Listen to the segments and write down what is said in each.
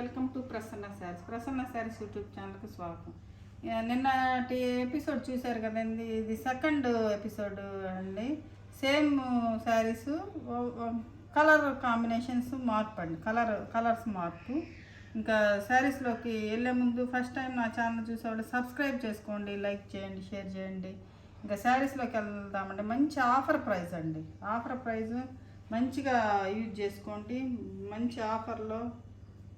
Welcome to Prasanna saris YouTube ఛానల్కి స్వాగతం. నిన్నటి ఎపిసోడ్ చూశారు కదండి, ఇది సెకండ్ ఎపిసోడ్ అండి. సేమ్ శారీస్, కలర్ కాంబినేషన్స్ మార్పు అండి, కలర్స్ మార్పు. ఇంకా శారీస్లోకి వెళ్ళే ముందు ఫస్ట్ టైం నా ఛానల్ చూసేవాళ్ళు సబ్స్క్రైబ్ చేసుకోండి, లైక్ చేయండి, షేర్ చేయండి. ఇంకా శారీస్లోకి వెళ్దామండి. మంచి ఆఫర్ ప్రైస్ అండి, ఆఫర్ ప్రైస్ మంచిగా యూజ్ చేసుకోండి. మంచి ఆఫర్లో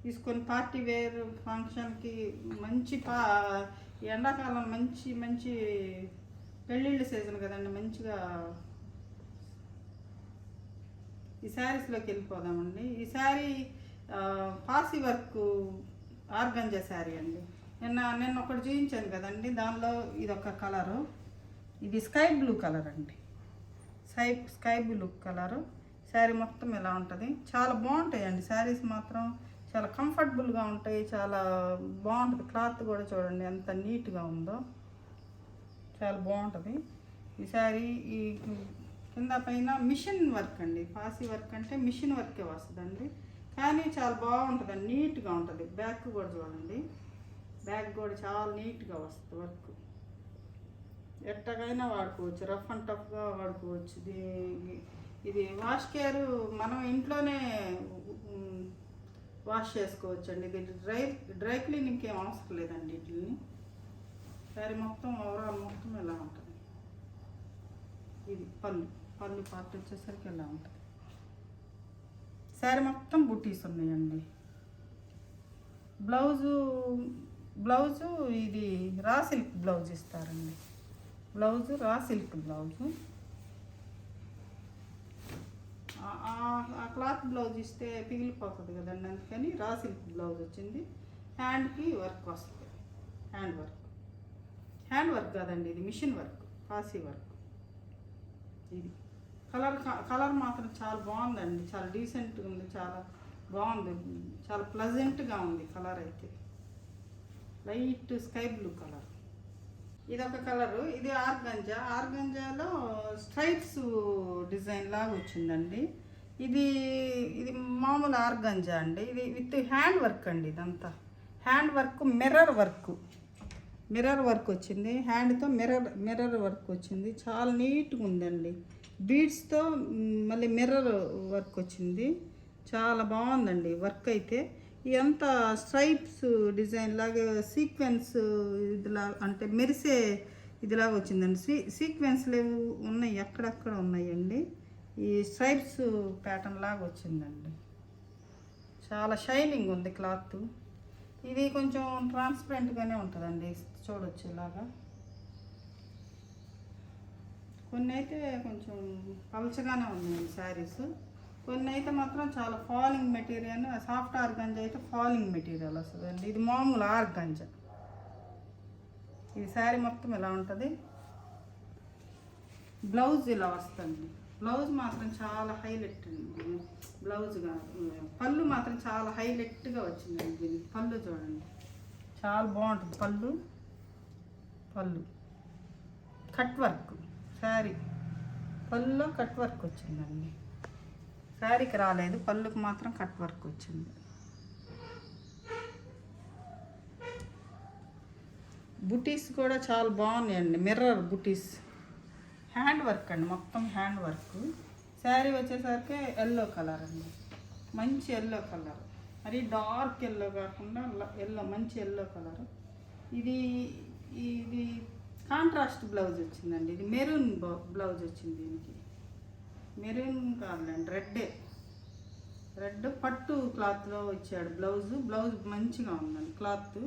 తీసుకొని పార్టీ వేర్ ఫంక్షన్కి మంచి ఎండాకాలం మంచి మంచి పెళ్ళిళ్ళ సీజన్ కదండి, మంచిగా ఈ శారీస్లోకి వెళ్ళిపోదామండి. ఈ శారీ పాసి వర్క్ ఆర్గంజా శారీ అండి. నిన్న ఒకటి చూపించాను కదండి, దానిలో ఇదొక కలరు, ఇది స్కై బ్లూ కలర్ అండి. స్కై బ్లూ కలరు శారీ మొత్తం ఇలా ఉంటుంది. చాలా బాగుంటాయండి శారీస్, మాత్రం చాలా కంఫర్టబుల్గా ఉంటాయి, చాలా బాగుంటుంది. క్లాత్ కూడా చూడండి ఎంత నీట్గా ఉందో, చాలా బాగుంటుంది ఈ శారీ. ఈ కింద పైన మిషన్ వర్క్ అండి, పాసి వర్క్ అంటే మిషన్ వర్కే వస్తుందండి, కానీ చాలా బాగుంటుందండి, నీట్గా ఉంటుంది. బ్యాక్ కూడా చూడండి, బ్యాక్ కూడా చాలా నీట్గా వస్తుంది వర్క్. ఎట్టగైనా వాడుకోవచ్చు, రఫ్ అండ్ టఫ్గా వాడుకోవచ్చు. ఇది వాష్ కేర్ మనం ఇంట్లోనే వాష్ చేసుకోవచ్చు అండి. ఇది డ్రై క్లీనింగ్ ఏం అవసరం లేదండి. వీటిని శారీ మొత్తం ఓవరాల్ మొత్తం ఇలా ఉంటుంది. ఇది పళ్ళు పార్ట్ వచ్చేసరికి ఇలా ఉంటుంది. శారీ మొత్తం బుటీస్ ఉన్నాయండి. బ్లౌజు ఇది రా సిల్క్ బ్లౌజ్ ఇస్తారండి. Raw silk blouse. ఆ క్లాత్ బ్లౌజ్ ఇస్తే పిగిలిపోతుంది కదండి, అందుకని రా సిల్క్ బ్లౌజ్ వచ్చింది. హ్యాండ్కి వర్క్ వస్తుంది, హ్యాండ్ వర్క్ కాదండి, ఇది మిషన్ వర్క్, పాసి వర్క్. ఇది కలర్ మాత్రం చాలా బాగుందండి, చాలా డీసెంట్గా ఉంది, చాలా బాగుంది, చాలా ప్లజెంట్గా ఉంది కలర్. అయితే లైట్ స్కై బ్లూ కలర్. ఇదొక కలరు, ఇది ఆర్గంజాలో స్ట్రైప్స్ డిజైన్ లాగా వచ్చిందండి. ఇది మామూలు ఆర్గంజా అండి. ఇది విత్ హ్యాండ్ వర్క్ అండి, ఇదంతా హ్యాండ్ వర్క్, మిర్రర్ వర్క్ వచ్చింది. హ్యాండ్తో మిర్రర్ వర్క్ వచ్చింది, చాలా నీట్గా ఉందండి. బీడ్స్తో మళ్ళీ మిర్రర్ వర్క్ వచ్చింది, చాలా బాగుందండి వర్క్. అయితే ఇదంతా స్ట్రైప్స్ డిజైన్ లాగా సీక్వెన్స్ ఇదిలా అంటే మెరిసే ఇదిలాగా వచ్చిందండి. సీక్వెన్స్లు ఉన్నాయి, అక్కడక్కడ ఉన్నాయండి. ఈ స్ట్రైప్స్ ప్యాటర్న్ లాగా వచ్చిందండి, చాలా షైనింగ్ ఉంది క్లాత్. ఇది కొంచెం ట్రాన్స్పరెంట్గానే ఉంటుందండి, చూడొచ్చు ఇలాగా. కొన్ని అయితే కొంచెం పలచగానే ఉన్నాయి శారీస్, కొన్ని అయితే మాత్రం చాలా ఫాలింగ్ మెటీరియల్. సాఫ్ట్ ఆర్గంజా అయితే ఫాలింగ్ మెటీరియల్ వస్తుందండి. ఇది మామూలు ఆర్గంజా. ఈ శారీ మొత్తం ఇలా ఉంటుంది. బ్లౌజ్ ఇలా వస్తుంది. బ్లౌజ్ మాత్రం చాలా హైలైట్ అండి. పళ్ళు మాత్రం చాలా హైలైట్గా వచ్చిందండి. దీనికి పళ్ళు చూడండి, చాలా బాగుంటుంది. పళ్ళు కట్ వర్క్ శారీ, పళ్ళులో కట్ వర్క్ వచ్చిందండి. శారీకి రాలేదు, పళ్ళుకి మాత్రం కట్ వర్క్ వచ్చింది. బుటీస్ కూడా చాలా బాగున్నాయండి, మిర్రర్ బుటీస్. హ్యాండ్ వర్క్ అండి, మొత్తం హ్యాండ్ వర్క్. శారీ వచ్చేసరికి ఎల్లో కలర్ అండి, మంచి ఎల్లో కలర్, మరి డార్క్ ఎల్లో కాకుండా మంచి ఎల్లో కలర్. ఇది కాంట్రాస్ట్ బ్లౌజ్ వచ్చిందండి. ఇది మెరూన్ బ్లౌజ్ వచ్చింది. దీనికి మెరూన్ కాదులేండి, రెడ్ పట్టు క్లాత్లో ఇచ్చాడు బ్లౌజ్ మంచిగా ఉందండి క్లాత్.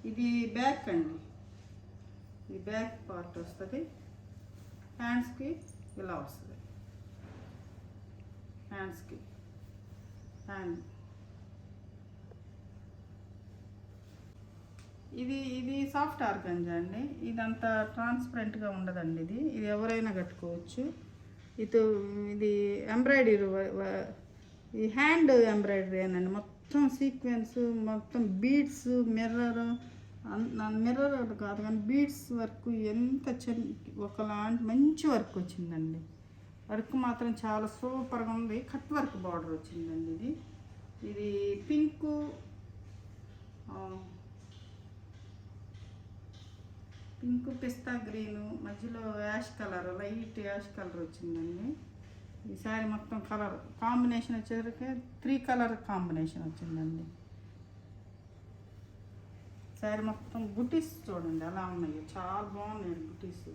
ఇది బ్యాక్ అండి, ఈ బ్యాక్ పార్ట్ వస్తుంది. హ్యాండ్స్కి ఇలా వస్తుంది, హ్యాండ్. ఇది సాఫ్ట్ ఆర్గంజా అండి. ఇదంతా ట్రాన్స్పరెంట్గా ఉండదండి. ఇది ఎవరైనా కట్టుకోవచ్చు. ఇది ఎంబ్రాయిడరీ, ఈ హ్యాండ్ ఎంబ్రాయిడరీ అనండి. మొత్తం సీక్వెన్స్, మొత్తం బీడ్స్, మిర్రర్ కాదు కానీ బీడ్స్ వర్క్ ఎంత ఒకలాంటి మంచి వర్క్ వచ్చిందండి. వర్క్ మాత్రం చాలా సూపర్గా ఉంది. కట్ వర్క్ బార్డర్ వచ్చిందండి. ఇది పింకు పింక్ పిస్తా గ్రీను మధ్యలో ash colour, light ash colour వచ్చిందండి. ఈ శారీ మొత్తం కలర్ కాంబినేషన్ వచ్చేసరికి 3 కలర్ కాంబినేషన్ వచ్చిందండి. శారీ మొత్తం బుటీస్ చూడండి ఎలా ఉన్నాయి, చాలా బాగున్నాయండి బుటీస్.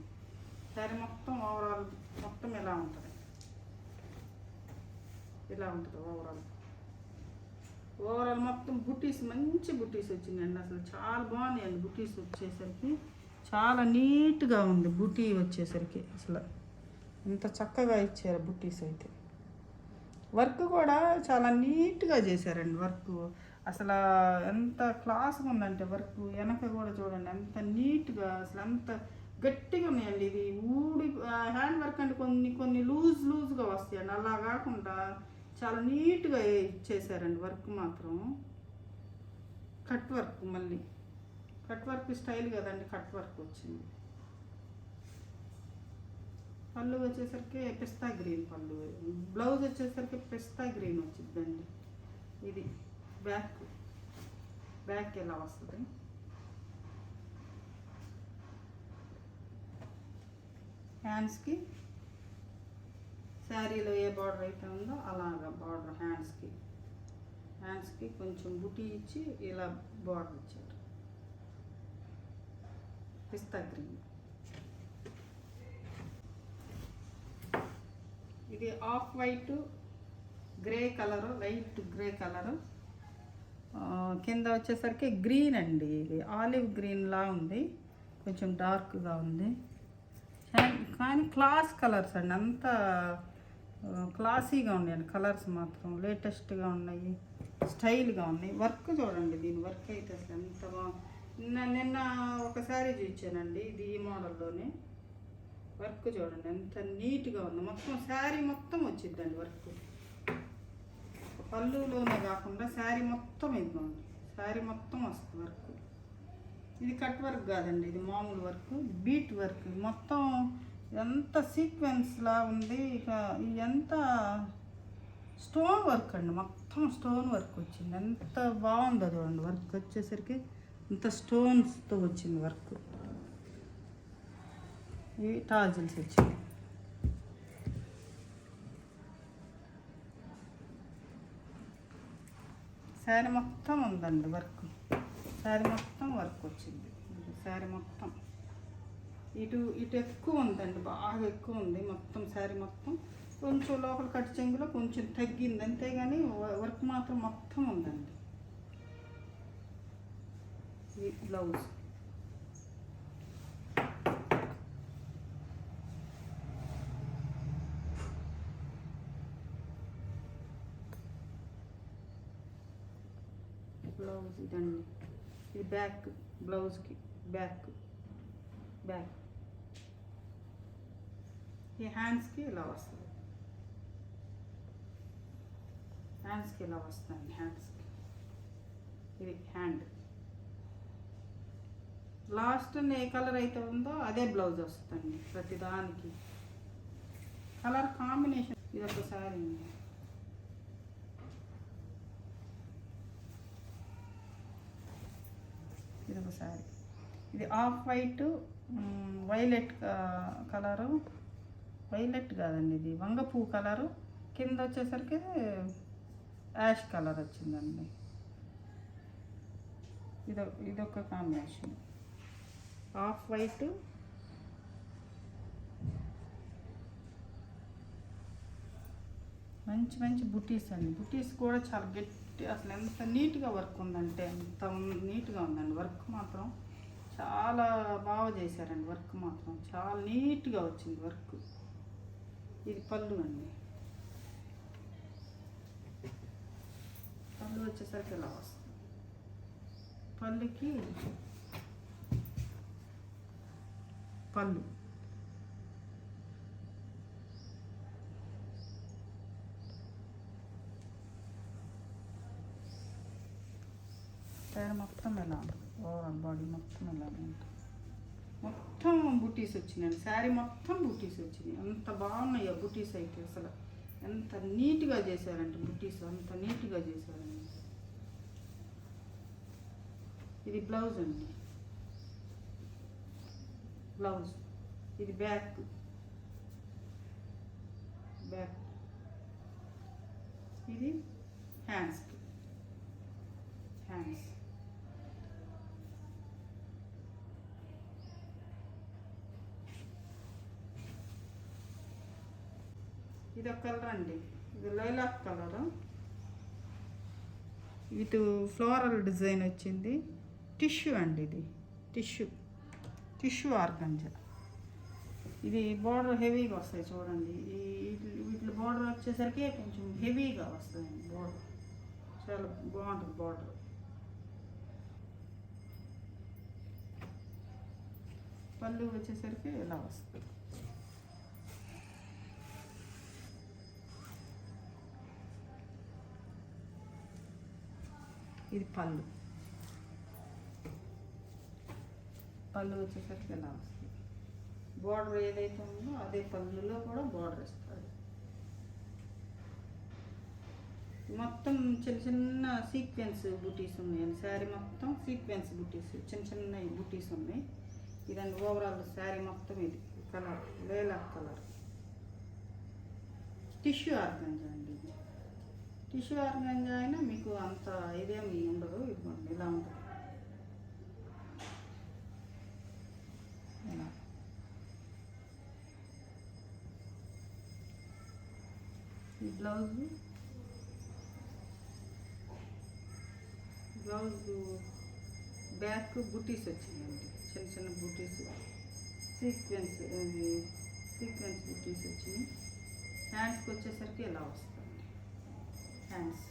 శారీ మొత్తం ఓవరాల్ మొత్తం ఎలా ఉంటుంది, ఇలా ఉంటుంది ఓవరాల్ మొత్తం బుటీస్, మంచి బుటీస్ వచ్చినాయండి. అసలు చాలా బాగున్నాయండి బుటీస్ వచ్చేసరికి, చాలా నీట్గా ఉంది బుటీ వచ్చేసరికి. అసలు ఎంత చక్కగా ఇచ్చారు బుటీస్ అయితే. వర్క్ కూడా చాలా నీట్గా చేశారండి వర్క్. అసలు ఎంత క్లాస్గా ఉందంటే వర్క్. వెనక కూడా చూడండి ఎంత నీట్గా, అసలు ఎంత గట్టిగా ఉన్నాయండి. ఇది ఊడి హ్యాండ్ వర్క్ అంటే కొన్ని లూజ్గా వస్తాయండి, అలా కాకుండా చాలా నీట్గా ఇచ్చేసారండి వర్క్ మాత్రం. కట్ వర్క్, మళ్ళీ కట్ వర్క్ స్టైల్ కదండి, కట్ వర్క్ వచ్చింది. పళ్ళు వచ్చేసరికి పిస్తా గ్రీన్ పళ్ళు, బ్లౌజ్ వచ్చేసరికి పిస్తా గ్రీన్ వచ్చిందండి. ఇది బ్యాక్ ఎలా వస్తుంది, హ్యాండ్స్కి శారీలో ఏ బార్డర్ అయితే ఉందో అలాగా బార్డర్ హ్యాండ్స్కి కొంచెం బుటీ ఇచ్చి ఇలా బార్డర్ ఇచ్చారు. పిస్తా గ్రీన్, ఇది off white grey colour, light grey colour. కింద వచ్చేసరికి గ్రీన్ అండి, ఇది ఆలివ్ గ్రీన్లా ఉంది, కొంచెం డార్క్గా ఉంది. కానీ క్లాస్ కలర్స్ అండి, అంత క్లాసీగా ఉన్నాయండి కలర్స్ మాత్రం, లేటెస్ట్గా ఉన్నాయి, స్టైల్గా ఉన్నాయి. వర్క్ చూడండి, దీని వర్క్ అయితే అసలు ఎంత బాగుంది. నిన్న ఒక శారీ చూపించానండి, ఇది ఈ మోడల్లోనే. వర్క్ చూడండి ఎంత నీట్గా ఉంది, మొత్తం శారీ మొత్తం వచ్చిందండి వర్క్. పళ్ళులోనే కాకుండా శారీ మొత్తం ఇదిగోండి, శారీ మొత్తం వస్తుంది వర్క్. ఇది కట్ వర్క్ కాదండి, ఇది మామూలు వర్క్, బీట్ వర్క్ మొత్తం. ఎంత సీక్వెన్స్లా ఉంది, ఇక ఎంత స్టోన్ వర్క్ అండి, మొత్తం స్టోన్ వర్క్ వచ్చింది. ఎంత బాగుందో చూడండి వర్క్ వచ్చేసరికి, ఇంత స్టోన్స్తో వచ్చింది వర్క్. ఇవి టాజిల్స్ వచ్చింది. శారీ మొత్తం ఉందండి వర్క్, శారీ మొత్తం వర్క్ వచ్చింది. శారీ మొత్తం ఇటు ఎక్కువ ఉందండి, బాగా ఎక్కువ ఉంది మొత్తం శారీ మొత్తం. కొంచెం లోపల కట్ చెంగులో కొంచెం తగ్గింది అంతేగాని వర్క్ మాత్రం మొత్తం ఉందండి. ఈ బ్లౌజ్ ఇదండి, ఇది బ్యాక్, బ్లౌజ్కి బ్యాక్. ఈ హ్యాండ్స్కి ఇలా వస్తుంది, హ్యాండ్స్కి ఇది హ్యాండ్. లాస్ట్ ఏ కలర్ అయితే ఉందో అదే బ్లౌజ్ వస్తుందండి ప్రతిదానికి. కలర్ కాంబినేషన్ ఇది ఒకసారి ఇది off white violet colour, violet కాదండి ఇది వంగపువ్వు కలరు. కింద వచ్చేసరికి యాష్ కలర్ వచ్చిందండి. ఇదొక కాంబినేషన్, ఆఫ్ వైట్ మంచి బుటీస్ అండి. బుటీస్ కూడా చాలా గట్టి, అసలు ఎంత నీట్గా వర్క్ ఉందంటే ఎంత నీట్గా ఉందండి వర్క్ మాత్రం. చాలా బాగా చేశారండి వర్క్ మాత్రం, చాలా నీట్గా వచ్చింది వర్క్. ఇది పళ్ళు అండి, పళ్ళు వచ్చేసరికి ఇలా వస్తుంది. పళ్ళుకి పళ్ళు శారీ మొత్తం ఎలా ఉంటుంది, ఓవరాల్ బాడీ మొత్తం ఎలా ఉంటుంది. మొత్తం బుటీస్ వచ్చినాయండి, శారీ మొత్తం బుటీస్ వచ్చినాయి. ఎంత బాగున్నాయో బుటీస్ అయితే, అసలు ఎంత నీట్గా చేశారంటే బుటీస్, అంత నీట్గా చేశారండి. ఇది బ్లౌజ్ అండి, బ్లౌజ్. ఇది బ్యాక్, బ్యాక్. ఇది హ్యాండ్స్కి, హ్యాండ్స్. ఇది ఒక కలర్ అండి, ఇది lilac colour with floral design వచ్చింది. టిష్యూ అండి, ఇది టిష్యూ ఆర్గంజా. ఇది బార్డర్ హెవీగా వస్తాయి చూడండి. వీటి బార్డర్ వచ్చేసరికి కొంచెం హెవీగా వస్తుందండి బార్డర్, చాలా బాగుంటుంది బార్డర్. పళ్ళు వచ్చేసరికి ఇలా వస్తుంది. ఇది పళ్ళు, పళ్ళు వచ్చేసరికి ఇలా వస్తుంది. బార్డర్ ఏదైతే ఉందో అదే పళ్ళులో కూడా బార్డర్ ఇస్తుంది. మొత్తం చిన్న చిన్న సీక్వెన్స్ బుటీస్ ఉన్నాయండి. శారీ మొత్తం సీక్వెన్స్ బుటీస్, చిన్న చిన్న బుటీస్ ఉన్నాయి. ఇదండి ఓవరాల్ శారీ మొత్తం. ఇది colour lilac colour, tissue organza అండి. ఇది టిష్యూ ఆర్గంజా అయినా మీకు అంత ఇదేమి ఉండదు. ఇదిగోండి ఇలా ఉంటుంది. ఇలా ఈ బ్లౌజు బ్యాక్ బుటీస్ వచ్చినాయండి, చిన్న చిన్న బుటీస్, సీక్వెన్స్ బుటీస్ వచ్చినాయి. హ్యాండ్స్కి వచ్చేసరికి ఇలా వస్తుంది. హ్యాండ్స్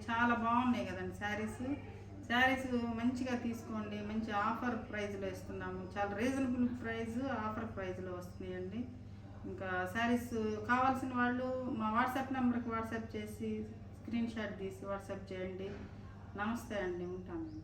చాలా బాగున్నాయి కదండి శారీస్ మంచిగా తీసుకోండి. మంచి ఆఫర్ ప్రైస్లో ఇస్తున్నాము. చాలా రీజనబుల్ ప్రైస్, ఆఫర్ ప్రైస్లో వస్తున్నాయండి. ఇంకా శారీస్ కావాల్సిన వాళ్ళు మా వాట్సాప్ నెంబర్కి వాట్సాప్ చేసి స్క్రీన్ షాట్ తీసి వాట్సాప్ చేయండి. నమస్తే అండి, ఉంటానండి.